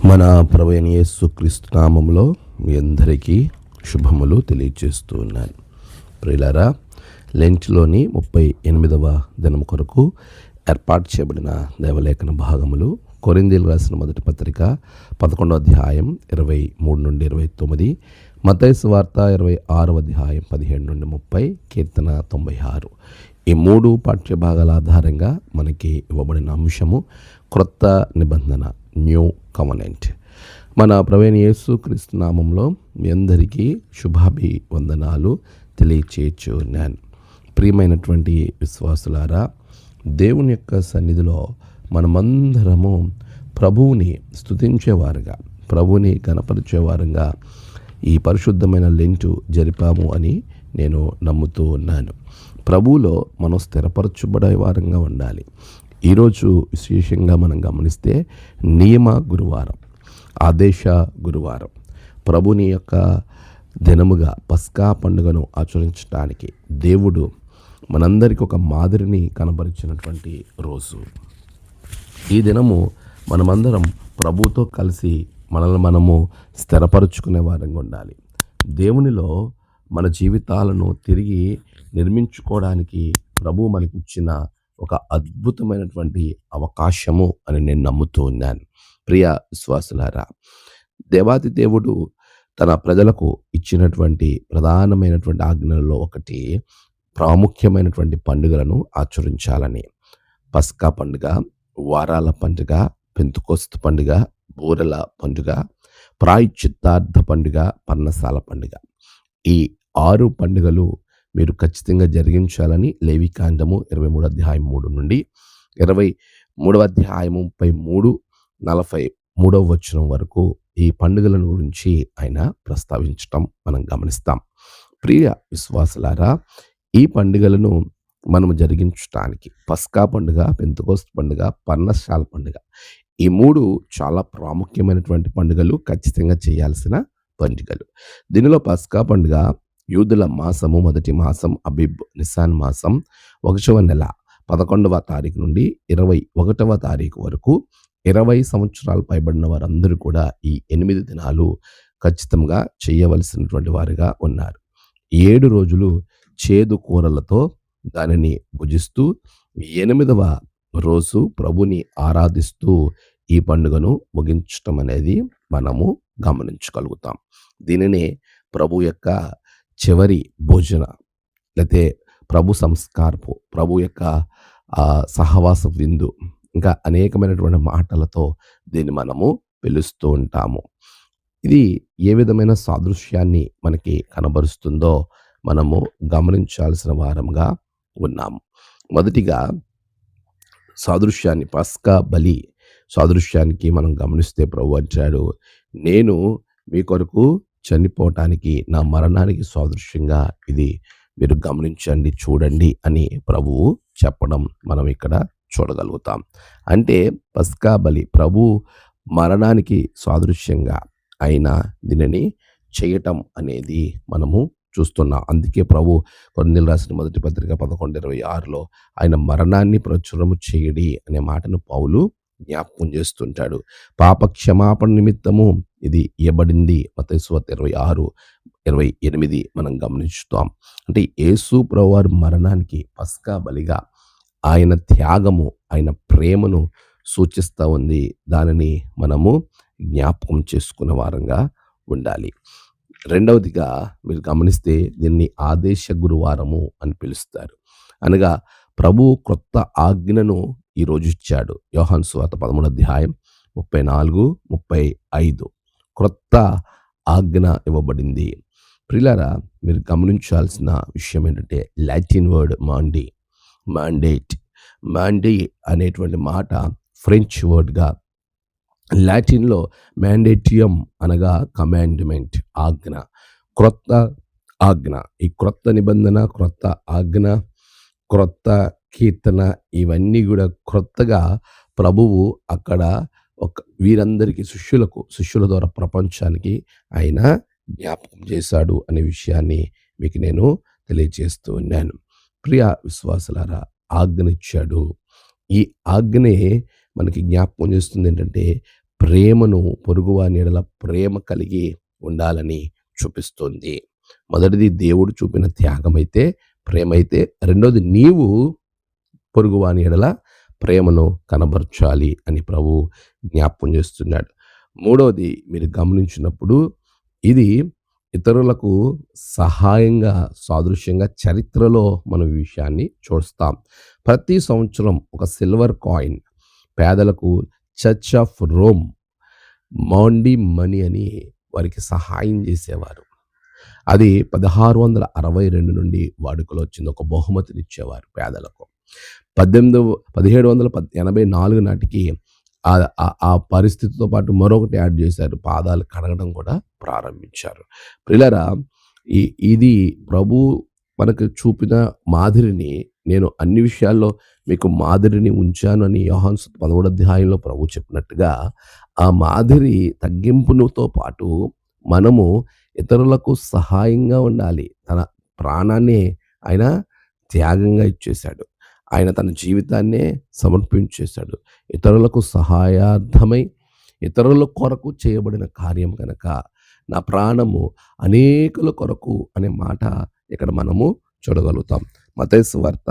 మన ప్రభువైన యేసుక్రీస్తు నామములో మీ అందరికీ శుభములు తెలియజేస్తూ ఉన్నాను. ప్రియులారా, లెంట్లోని 38వ దినం కొరకు ఏర్పాటు చేయబడిన దేవలేఖన భాగములు కొరింథీయులకు రాసిన మొదటి పత్రిక 11వ అధ్యాయం 23 నుండి 29, మత్తయి సువార్త 26వ అధ్యాయం 17 నుండి 30, కీర్తన 96. ఈ మూడు పాఠ్య భాగాల ఆధారంగా మనకి ఇవ్వబడిన అంశము క్రొత్త నిబంధన, న్యూ కవెనెంట్. మన ప్రభువైన యేసుక్రీస్తు నామంలో మీ అందరికీ శుభాభివందనాలు తెలియచేయుచున్నాను. ప్రియమైనటువంటి విశ్వాసులారా, దేవుని యొక్క సన్నిధిలో మనమందరము ప్రభువుని స్తుతించేవారుగా, ప్రభువుని గణపరిచేవారుగా ఈ పరిశుద్ధమైన లెంటు జరిపాము అని నేను నమ్ముతూ ఉన్నాను. ప్రభువులో మనం స్థిరపరచబడే వారంగా ఉండాలి. ఈరోజు విశేషంగా మనం గమనిస్తే నియమ గురువారం, ఆదేశ గురువారం, ప్రభుని యొక్క దినముగా పస్కా పండుగను ఆచరించడానికి దేవుడు మనందరికీ ఒక మాదిరిని కనబరిచినటువంటి రోజు. ఈ దినము మనమందరం ప్రభుతో కలిసి మనల్ని మనము స్థిరపరుచుకునే వారంగా ఉండాలి. దేవునిలో మన జీవితాలను తిరిగి నిర్మించుకోవడానికి ప్రభు మనకిచ్చిన ఒక అద్భుతమైనటువంటి అవకాశము అని నేను నమ్ముతూ ఉన్నాను. ప్రియ విశ్వాసులారా, దేవాది దేవుడు తన ప్రజలకు ఇచ్చినటువంటి ప్రధానమైనటువంటి ఆజ్ఞలలో ఒకటి ప్రాముఖ్యమైనటువంటి పండుగలను ఆచరించాలని. పస్కా పండుగ, వారాల పండుగ, పెంతెకొస్తు పండుగ, బూరెల పండుగ, ప్రాయశ్చిత్తార్థ పండుగ, పర్ణశాల పండుగ. ఈ 6 పండుగలు మీరు ఖచ్చితంగా జరిగించాలని లేవికాండము 23వ అధ్యాయం 3 నుండి 23వ అధ్యాయము 33, 43వ వచనం వరకు ఈ పండుగల గురించి ఆయన ప్రస్తావించటం మనం గమనిస్తాం. ప్రియ విశ్వాసులారా, ఈ పండుగలను మనము జరిగించడానికి పస్కా పండుగ, పెంతెకొస్తు పండుగ, పర్ణశాల పండుగ, ఈ 3 చాలా ప్రాముఖ్యమైనటువంటి పండుగలు, ఖచ్చితంగా చేయాల్సిన పండుగలు. దీనిలో పస్కా పండుగ యూదుల మాసము, మొదటి మాసం అబీబ్ నిస్సాన్ మాసం 1వ నెల 11వ తారీఖు నుండి 21వ తారీఖు వరకు 20 సంవత్సరాలు పైబడిన వారందరూ కూడా ఈ 8 దినాలు ఖచ్చితంగా చేయవలసినటువంటి వారిగా ఉన్నారు. 7 రోజులు చేదు కూరలతో దానిని భుజిస్తూ 8వ రోజు ప్రభుని ఆరాధిస్తూ ఈ పండుగను ముగించటం అనేది మనము గమనించగలుగుతాం. దీనినే ప్రభు యొక్క చివరి భోజన, లేతే ప్రభు సంస్కారపు, ప్రభు యొక్క సహవాస విందు, ఇంకా అనేకమైనటువంటి మాటలతో దీన్ని మనము పిలుస్తూ ఉంటాము. ఇది ఏ విధమైన సాదృశ్యాన్ని మనకి కనబరుస్తుందో మనము గమనించాల్సిన వారంగా ఉన్నాము. మొదటిగా సాదృశ్యాన్ని, పస్కా బలి సాదృశ్యానికి మనం గమనిస్తే ప్రభు అంటాడు, నేను మీ కొరకు చనిపోవటానికి, నా మరణానికి సాదృశ్యంగా ఇది మీరు గమనించండి, చూడండి అని ప్రభువు చెప్పడం మనం ఇక్కడ చూడగలుగుతాం. అంటే పస్కా బలి ప్రభు మరణానికి సాదృశ్యంగా ఆయన దీనిని చేయటం అనేది మనము చూస్తున్నాం. అందుకే ప్రభు కొరింథీయులకు రాసిన మొదటి పత్రిక 11:26లో ఆయన మరణాన్ని ప్రచురము చేయడి అనే మాటను పౌలు జ్ఞాపకం చేస్తుంటాడు. పాప క్షమాపణ నిమిత్తము ఇది ఇవ్వబడింది. మత్తయి సువార్త 26:28 మనం గమనించుతాం. అంటే యేసు ప్రభువారి మరణానికి పస్కా బలిగా ఆయన త్యాగము, ఆయన ప్రేమను సూచిస్తూ ఉంది. దానిని మనము జ్ఞాపకం చేసుకునే వారంగా ఉండాలి. రెండవదిగా మీరు గమనిస్తే దీన్ని ఆదేశ గురువారము అని పిలుస్తారు. అనగా ప్రభు క్రొత్త ఆజ్ఞను ఈరోజు ఇచ్చాడు. యోహాను సువార్త 13వ అధ్యాయం 34, 35 క్రొత్త ఆజ్ఞ ఇవ్వబడింది. ప్రియులారా, మీరు గమనించాల్సిన విషయం ఏంటంటే లాటిన్ వర్డ్ మ్యాండేట్ అనేటువంటి మాట ఫ్రెంచ్ వర్డ్గా, లాటిన్లో మ్యాండేటియం అనగా కమాండ్మెంట్, ఆజ్ఞ, క్రొత్త ఆజ్ఞ. ఈ క్రొత్త నిబంధన, క్రొత్త ఆజ్ఞ, క్రొత్త కీర్తన, ఇవన్నీ కూడా క్రొత్తగా ప్రభువు అక్కడ వీరందరికీ శిష్యుల ద్వారా ప్రపంచానికి ఆయన జ్ఞాపకం చేశాడు అనే విషయాన్ని మీకు నేను తెలియజేస్తూ ఉన్నాను. ప్రియ విశ్వాసులారా, ఆజ్ఞనిచ్చాడు. ఈ ఆజ్ఞనే మనకి జ్ఞాపకం చేస్తుంది ఏంటంటే ప్రేమను, పొరుగువాని యెడల ప్రేమ కలిగి ఉండాలని చూపిస్తుంది. మొదటిది దేవుడు చూపిన త్యాగమైతే, ప్రేమైతే, రెండోది నీవు పొరుగువాని యెడల ప్రేమను కనబరచాలి అని ప్రభువు జ్ఞాపకం చేస్తున్నాడు. మూడవది మీరు గమనించినప్పుడు ఇది ఇతరులకు సహాయంగా, సాదృశ్యంగా చరిత్రలో మనం ఈ విషయాన్ని చూస్తాం. ప్రతి సంవత్సరం ఒక సిల్వర్ కాయిన్ పేదలకు church of Rome Maundy money అని వారికి సహాయం చేసేవారు. అది 1662 నుండి వాడుకలో వచ్చింది. ఒక బహుమతినిచ్చేవారు పేదలకు. 1784 నాటికి ఆ పరిస్థితితో పాటు మరొకటి యాడ్ చేశారు. పాదాలు కడగడం కూడా ప్రారంభించారు. ప్రియులారా, ఇది ప్రభు మనకు చూపిన మాదిరిని, నేను అన్ని విషయాల్లో మీకు మాదిరిని ఉంచాను అని యోహాను 13వ అధ్యాయంలో ప్రభు చెప్పినట్టుగా, ఆ మాదిరి తగ్గింపుతో పాటు మనము ఇతరులకు సహాయంగా ఉండాలి. తన ప్రాణాన్నే ఆయన త్యాగంగా ఇచ్చేశాడు. ఆయన తన జీవితాన్నే సమర్పించేశాడు. ఇతరులకు సహాయార్థమై ఇతరుల కొరకు చేయబడిన కార్యం కనుక నా ప్రాణము అనేకుల కొరకు అనే మాట ఇక్కడ మనము చూడగలుగుతాం. మత్తయి సువార్త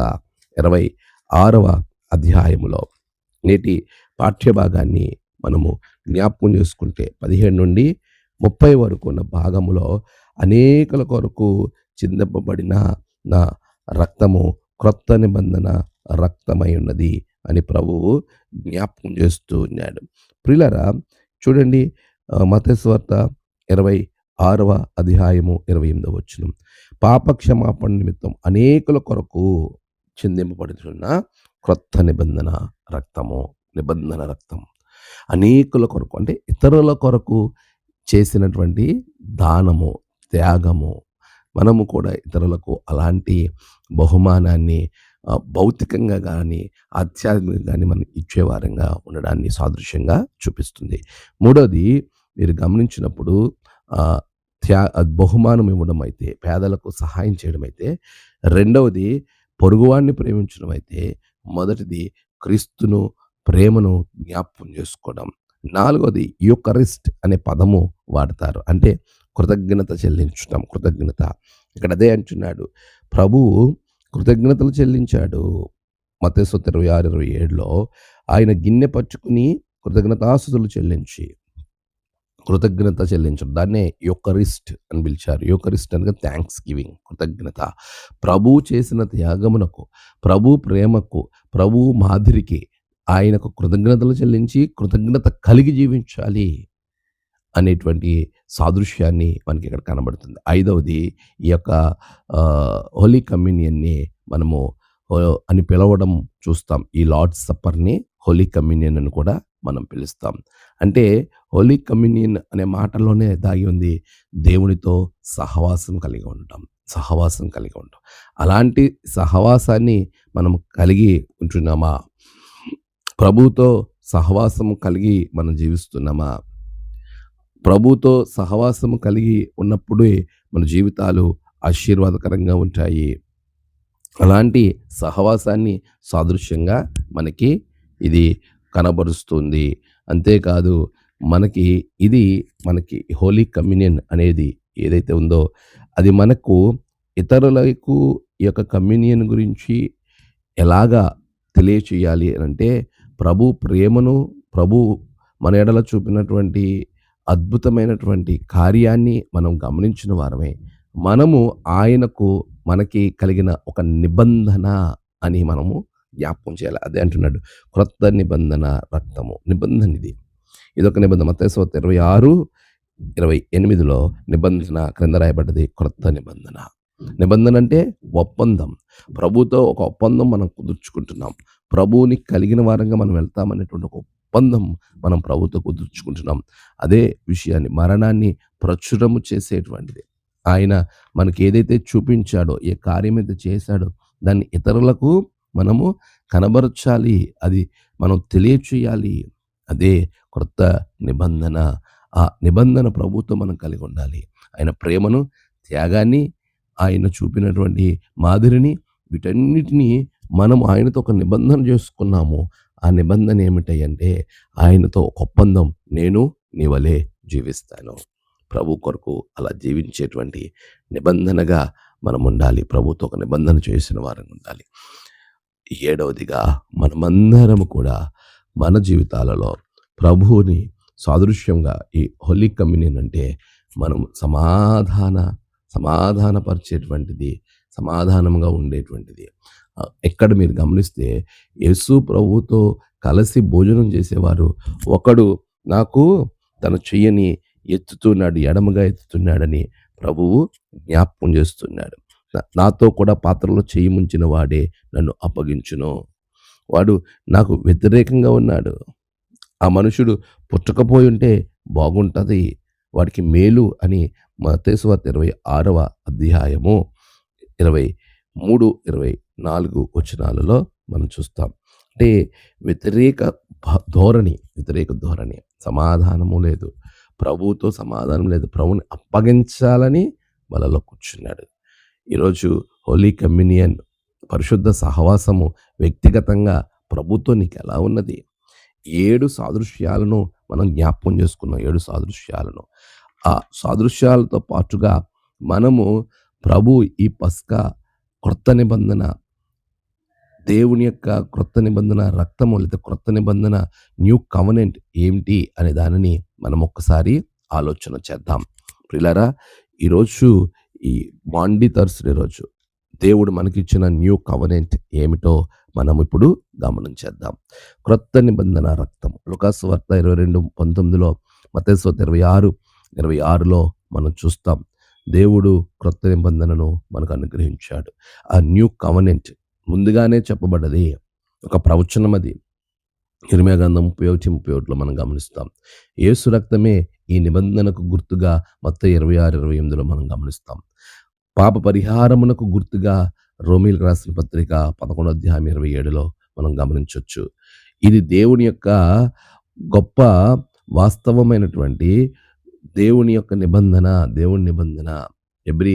26వ అధ్యాయములో నేటి పాఠ్యభాగాన్ని మనము జ్ఞాపకం చేసుకుంటే 17 నుండి 30 వరకు ఉన్న భాగములో అనేకుల కొరకు చిందింపబడిన నా రక్తము క్రొత్త నిబంధన రక్తమై ఉన్నది అని ప్రభువు జ్ఞాపకం చేస్తూ ఉన్నాడు. ప్రియులారా, చూడండి, మత్తయి సువార్త 26వ అధ్యాయము 28వ వచనం, పాప క్షమాపణ నిమిత్తం అనేకుల కొరకు చిందింపబడుతున్న క్రొత్త నిబంధన రక్తము. నిబంధన రక్తం అనేకుల కొరకు అంటే ఇతరుల కొరకు చేసినటువంటి దానము, త్యాగము. మనము కూడా ఇతరులకు అలాంటి బహుమానాన్ని భౌతికంగా కానీ ఆధ్యాత్మికంగా కానీ మనం ఇచ్చేవారంగా ఉండడాన్ని సాదృశ్యంగా చూపిస్తుంది. మూడోది మీరు గమనించినప్పుడు బహుమానం ఇవ్వడం అయితే, పేదలకు సహాయం చేయడం అయితే, రెండవది పొరుగువాన్ని ప్రేమించడం అయితే, మొదటిది క్రీస్తును ప్రేమను జ్ఞాపకం చేసుకోవడం. నాలుగవది యూకరిస్ట్ అనే పదము వాడతారు. అంటే కృతజ్ఞత చెల్లించడం. కృతజ్ఞత ఇక్కడ అదే అంటున్నాడు ప్రభువు. కృతజ్ఞతలు చెల్లించాడు. మత్తయి 26:27లో ఆయన గిన్నె పట్టుకుని కృతజ్ఞతాస్తుతులు కృతజ్ఞత చెల్లించడం, దాన్నే యూకరిస్ట్ అని పిలిచారు. యూకరిస్ట్ అనగా థ్యాంక్స్ గివింగ్, కృతజ్ఞత. ప్రభువు చేసిన త్యాగమునకు, ప్రభు ప్రేమకు, ప్రభు మాదిరికి ఆయనకు కృతజ్ఞతలు చెల్లించి కృతజ్ఞత కలిగి జీవించాలి అనేటువంటి సాదృశ్యాన్ని మనకి ఇక్కడ కనబడుతుంది. ఐదవది ఈ యొక్క హోలీ కమ్యూనియన్ని మనము అని పిలవడం చూస్తాం. ఈ లార్డ్స్ సప్పర్ని హోలీ కమ్యూనియన్ అని కూడా మనం పిలుస్తాం. అంటే హోలీ కమ్యూనియన్ అనే మాటలోనే దాగి ఉంది దేవునితో సహవాసం కలిగి ఉండటం. సహవాసం కలిగి ఉండటం. అలాంటి సహవాసాన్ని మనం కలిగి ఉంటున్నామా? ప్రభుతో సహవాసము కలిగి మనం జీవిస్తున్నామా? ప్రభుతో సహవాసము కలిగి ఉన్నప్పుడే మన జీవితాలు ఆశీర్వాదకరంగా ఉంటాయి. అలాంటి సహవాసాన్ని సాదృశ్యంగా మనకి ఇది కనబరుస్తుంది. అంతేకాదు, మనకి హోలీ కమ్యూనియన్ అనేది ఏదైతే ఉందో అది మనకు ఇతరులకు ఈ యొక్క కమ్యూనియన్ గురించి ఎలాగా తెలియచేయాలి అంటే, ప్రభు ప్రేమను, ప్రభు మన ఎడల చూపినటువంటి అద్భుతమైనటువంటి కార్యాన్ని మనం గమనించిన వారమే. మనము ఆయనకు మనకి కలిగిన ఒక నిబంధన అని మనము జ్ఞాపకం చేయాలి. అదే అంటున్నాడు, క్రొత్త నిబంధన రక్తము. నిబంధన ఇదొక నిబంధన. మత్తయి 26:28లో నిబంధన క్రింద రాయబడ్డది క్రొత్త నిబంధన. నిబంధన అంటే ఒప్పందం. ప్రభుతో ఒక ఒప్పందం మనం కుదుర్చుకుంటున్నాం. ప్రభువుని కలిగిన వారంగా మనం వెళ్తామనేటువంటి ఒక ఒప్పందం మనం ప్రభుతో కుదుర్చుకుంటున్నాం. అదే విషయాన్ని, మరణాన్ని ప్రచురము చేసేటువంటిది. ఆయన మనకి ఏదైతే చూపించాడో, ఏ కార్యం అయితే చేశాడో దాన్ని ఇతరులకు మనము కనబరచాలి. అది మనం తెలియచేయాలి. అదే క్రొత్త నిబంధన. ఆ నిబంధన ప్రభుతో మనం కలిగి ఉండాలి. ఆయన ప్రేమను, త్యాగాన్ని, ఆయన చూపినటువంటి మాదిరిని, వీటన్నిటినీ మనం ఆయనతో ఒక నిబంధన చేసుకున్నాము. ఆ నిబంధన ఏమిటంటే ఆయనతో ఒక ఒప్పందం, నేను నీ వలే జీవిస్తాను. ప్రభు కొరకు అలా జీవించేటువంటి నిబంధనగా మనం ఉండాలి. ప్రభుతో ఒక నిబంధన చేసిన వారంగా ఉండాలి. ఏడవదిగా మనమందరం కూడా మన జీవితాలలో ప్రభువుని సాదృశ్యంగా ఈ హోలీ కమ్యూనియన్ అంటే మనం సమాధానపరిచేటువంటిది, సమాధానంగా ఉండేటువంటిది. ఎక్కడ మీరు గమనిస్తే యేసు ప్రభువుతో కలిసి భోజనం చేసేవారు. ఒకడు నాకు తన చెయ్యని ఎత్తుతున్నాడు, ఎడమగా ఎత్తుతున్నాడని ప్రభువు జ్ఞాపకం చేస్తున్నాడు. నాతో కూడా పాత్రలో చెయ్యి ముంచిన వాడే నన్ను అప్పగించును. వాడు నాకు వ్యతిరేకంగా ఉన్నాడు. ఆ మనుషుడు పుట్టకపోయి ఉంటే బాగుంటది, వాడికి మేలు అని మత్తయి సువార్త 26వ అధ్యాయము 23, 24 వచనాలలో మనం చూస్తాం. అంటే వ్యతిరేక వ్యతిరేక ధోరణి, సమాధానము లేదు. ప్రభువుతో సమాధానం లేదు. ప్రభువుని అప్పగించాలని వాళ్ళలో కూర్చున్నాడు. ఈరోజు హోలీ కమ్యూనియన్, పరిశుద్ధ సహవాసము వ్యక్తిగతంగా ప్రభుతో నీకు ఎలా ఉన్నది? 7 సాదృశ్యాలను మనం జ్ఞాపకం చేసుకున్నాం. 7 సాదృశ్యాలను. ఆ సాదృశ్యాలతో పాటుగా మనము ప్రభు ఈ పస్కా క్రొత్త నిబంధన, దేవుని యొక్క క్రొత్త నిబంధన రక్తము లేదా క్రొత్త నిబంధన న్యూ కవనెంట్ ఏమిటి అనే దానిని మనం ఒక్కసారి ఆలోచన చేద్దాం. ప్రియులారా, ఈరోజు ఈ మాండీ థర్స్‌డే రోజు దేవుడు మనకిచ్చిన న్యూ కవనెంట్ ఏమిటో మనం ఇప్పుడు గమనించేద్దాం. క్రొత్త నిబంధన రక్తం. లూకాసు వార్త 22:19లో, మత్తయి సువార్త 26:26లో మనం చూస్తాం. దేవుడు క్రొత్త నిబంధనను మనకు అనుగ్రహించాడు. ఆ న్యూ కవనెంట్ ముందుగానే చెప్పబడ్డది. ఒక ప్రవచనం అది. ఇర్మీయా గ్రంథం 31:31లో మనం గమనిస్తాం. యేసు రక్తమే ఈ నిబంధనకు గుర్తుగా మత్తయి 26:28లో మనం గమనిస్తాం. పాప పరిహారమునకు గుర్తుగా రోమీయులకు రాసిన పత్రిక 11వ అధ్యాయం 27లో మనం గమనించొచ్చు. ఇది దేవుని యొక్క గొప్ప వాస్తవమైనటువంటి దేవుని యొక్క నిబంధన, దేవుని నిబంధన. హెబ్రీ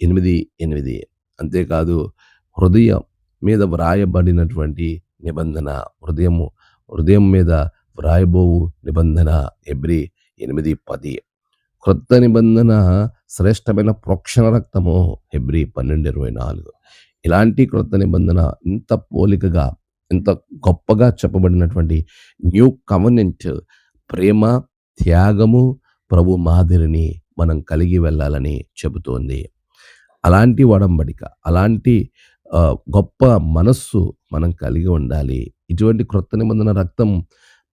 8:8. అంతేకాదు, హృదయం మీద వ్రాయబడినటువంటి నిబంధన, హృదయం మీద వ్రాయబోవు నిబంధన. హెబ్రీ 8:10. క్రొత్త నిబంధన శ్రేష్టమైన ప్రోక్షణ రక్తము. హెబ్రీ 12:24. ఇలాంటి క్రొత్త నిబంధన ఇంత పోలికగా, ఇంత గొప్పగా చెప్పబడినటువంటి న్యూ కవనెంట్ ప్రేమ, త్యాగము, ప్రభు మాదిరిని మనం కలిగి వెళ్ళాలని చెబుతోంది. అలాంటి ఒడంబడిక, అలాంటి గొప్ప మనస్సు మనం కలిగి ఉండాలి. ఇటువంటి క్రొత్త నిబంధన రక్తం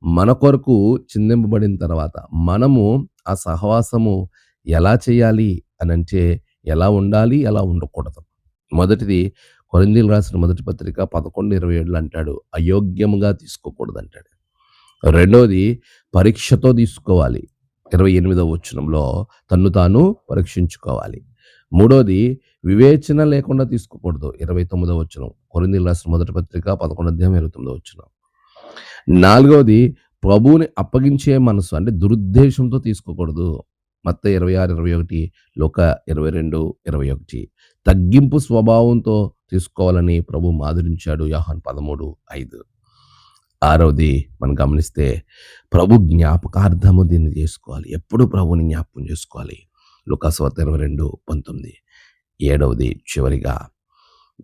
మన కొరకు చిందింపబడిన తర్వాత మనము ఆ సహవాసము ఎలా చేయాలి అనంటే, ఎలా ఉండాలి, ఎలా ఉండకూడదు. మొదటిది కొరింథీయులకు రాసిన మొదటి పత్రిక 11:27 అంటాడు, అయోగ్యముగా తీసుకోకూడదు అంటాడు. రెండోది పరీక్షతో తీసుకోవాలి. 28వ వచనంలో తన్ను తాను పరీక్షించుకోవాలి. మూడోది వివేచన లేకుండా తీసుకోకూడదు. 29వ వచనం కొరింథీయులకు రాసిన మొదటి పత్రిక 11వ అధ్యాయం 29వ వచనం. నాలుగవది ప్రభువుని అప్పగించే మనసు, అంటే దురుద్దేశంతో తీసుకోకూడదు. మత్తయి 26:21, లూకా 22:21. తగ్గింపు స్వభావంతో తీసుకోవాలని ప్రభు మాదిరించాడు. యోహాను 13:5. ఆరవది మనం గమనిస్తే ప్రభు జ్ఞాపకార్థము దీన్ని చేసుకోవాలి. ఎప్పుడు ప్రభుని జ్ఞాపకం చేసుకోవాలి. లూకాసు వార్త 22:19. ఏడవది చివరిగా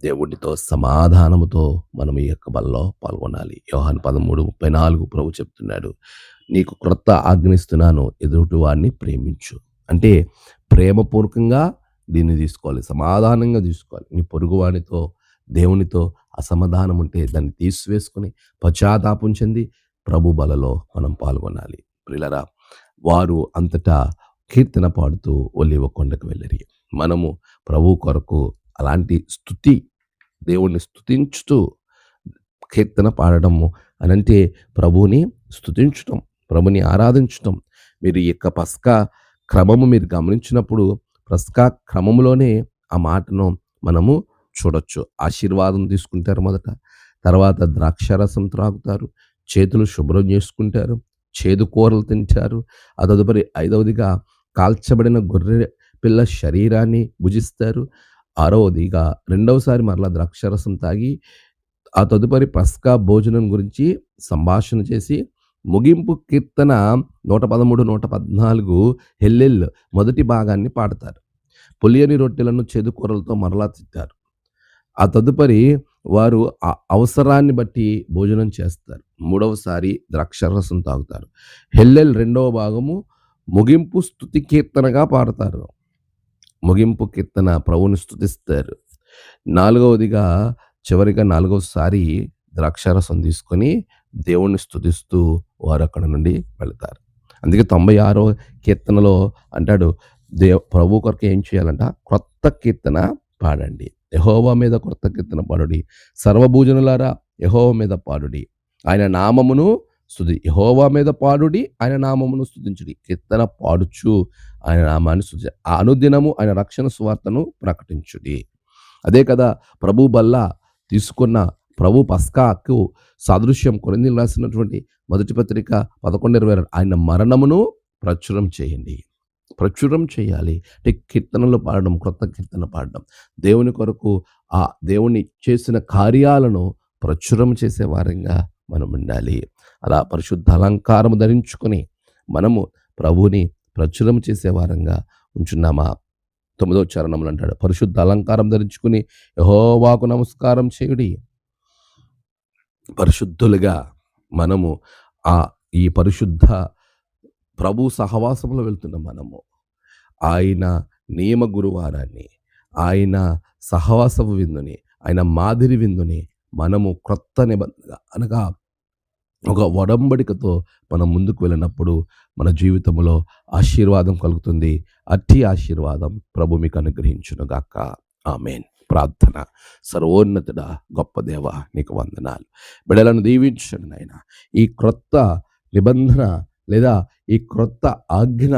దేవుడితో సమాధానముతో మనం ఈ యొక్క బలలో పాల్గొనాలి. యోహాను 13:34 ప్రభు చెప్తున్నాడు, నీకు క్రొత్త ఆజ్ఞిస్తున్నాను, ఎదుటి వారిని ప్రేమించు. అంటే ప్రేమపూర్వకంగా దీన్ని తీసుకోవాలి, సమాధానంగా తీసుకోవాలి. నీ పొరుగువానితో, దేవునితో అసమాధానం ఉంటే దాన్ని తీసివేసుకొని పశ్చాత్తాపం చెంది ప్రభు బలలో మనం పాల్గొనాలి. ప్రియులారా, వారు అంతటా కీర్తన పాడుతూ ఒలీవ కొండకు వెళ్ళిరి. మనము ప్రభు కొరకు అలాంటి స్తుతి, దేవుణ్ణి స్తుతించుతూ కీర్తన పాడడము అనంటే ప్రభువుని స్తుతించటం, ప్రభుని ఆరాధించటం. మీరు ఈ యొక్క పస్కా క్రమము మీరు గమనించినప్పుడు పస్కా క్రమములోనే ఆ మాటను మనము చూడొచ్చు. ఆశీర్వాదం తీసుకుంటారు మొదట, తర్వాత ద్రాక్షారసం త్రాగుతారు, చేతులు శుభ్రం చేసుకుంటారు, చేదు కూరలు తింటారు. ఆ తదుపరి ఐదవదిగా కాల్చబడిన గొర్రె పిల్ల శరీరాన్ని భుజిస్తారు. ఆరవదిగా రెండవసారి మరలా ద్రాక్షారసం తాగి ఆ తదుపరి పస్కా భోజనం గురించి సంభాషణ చేసి ముగింపు కీర్తన 113, 114 హెల్లెల్ మొదటి భాగాన్ని పాడతారు. పులియని రొట్టెలను చేదు కూరలతో మరలా తింటారు. ఆ తదుపరి వారు ఆ అవసరాన్ని బట్టి భోజనం చేస్తారు. మూడవసారి ద్రాక్షారసం తాగుతారు. హెల్లెల్ రెండవ భాగము ముగింపు స్తుతి కీర్తనగా పాడతారు. ముగింపు కీర్తన ప్రభువుని స్తుతిస్తారు. నాలుగవదిగా చివరిగా నాలుగవసారి ద్రాక్షారసం తీసుకొని దేవుణ్ణి స్తుతిస్తూ వారు అక్కడ నుండి వెళతారు. అందుకే 96వ కీర్తనలో అంటాడు, ప్రభు కొరకు ఏం చేయాలంట? క్రొత్త కీర్తన పాడండి, యెహోవా మీద క్రొత్త కీర్తన పాడుడి, సర్వభూజనులారా యెహోవా మీద పాడుడి, ఆయన నామమును యెహోవా మీద పాడుడి, ఆయన నామమును స్తుతించుడి. కీర్తన పాడుచు ఆయన నామాన్ని అనుదినము ఆయన రక్షణ సువార్తను ప్రకటించుడి. అదే కదా ప్రభు బల్ల తీసుకున్న ప్రభు పస్కాకు సాదృశ్యం. కొరింథీయులకు రాసినటువంటి మొదటి పత్రిక 11:22 ఆయన మరణమును ప్రచురం చేయండి. ప్రచురం చేయాలి అంటే కీర్తనలు పాడడం, క్రొత్త కీర్తన పాడడం, దేవుని కొరకు ఆ దేవుని చేసిన కార్యాలను ప్రచురం చేసే వారంగా మనం ఉండాలి. అలా పరిశుద్ధ అలంకారం ధరించుకొని మనము ప్రభుని ప్రచురం చేసే వారంగా ఉంచున్నామా? 9వ చరణంలో అంటాడు, పరిశుద్ధ అలంకారం ధరించుకుని యెహోవాకు నమస్కారం చేయుడి. పరిశుద్ధులుగా మనము ఈ పరిశుద్ధ ప్రభు సహవాసంలో వెళ్తున్న మనము ఆయన నియమ గురువారాన్ని, ఆయన సహవాసపు విందుని, ఆయన మాదిరి విందుని మనము క్రొత్త నిబంధన అనగా ఒక ఒడంబడికతో మనం ముందుకు వెళ్ళినప్పుడు మన జీవితంలో ఆశీర్వాదం కలుగుతుంది. అట్టి ఆశీర్వాదం ప్రభు మీకు అనుగ్రహించునుగాక. ఆమేన్. ప్రార్థన. సర్వోన్నతుడా, గొప్ప దేవ, నీకు వందనాలు. బిడ్డలను దీవించండి నాయన. ఈ క్రొత్త నిబంధన లేదా ఈ క్రొత్త ఆజ్ఞ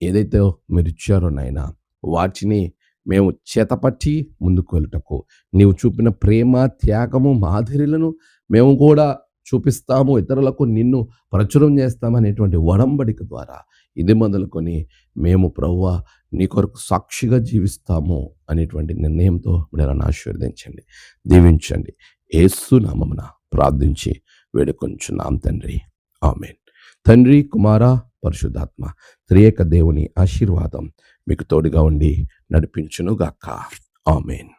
ఏదైతే మీరు ఇచ్చారో నాయన, వాటిని మేము చేతపట్టి ముందుకు వెళ్ళటకు నీవు చూపిన ప్రేమ, త్యాగము, మాదిరిలను మేము కూడా చూపిస్తాము, ఇతరులకు నిన్ను ప్రచురం చేస్తామనేటువంటి ఒడంబడిక ద్వారా ఇది మొదలుకొని మేము ప్రభువా నీ కొరకు సాక్షిగా జీవిస్తాము అనేటువంటి నిర్ణయంతో బిడ్డలను ఆశీర్వదించండి, దీవించండి. యేసు నామమున ప్రార్థించి వేడుకొంచున్నాం తండ్రి. ఆమేన్. తండ్రి, కుమార, పరిశుద్ధాత్మ త్రియేక దేవుని ఆశీర్వాదం మీకు తోడుగా ఉండి నడిపించునుగాక. ఆమేన్.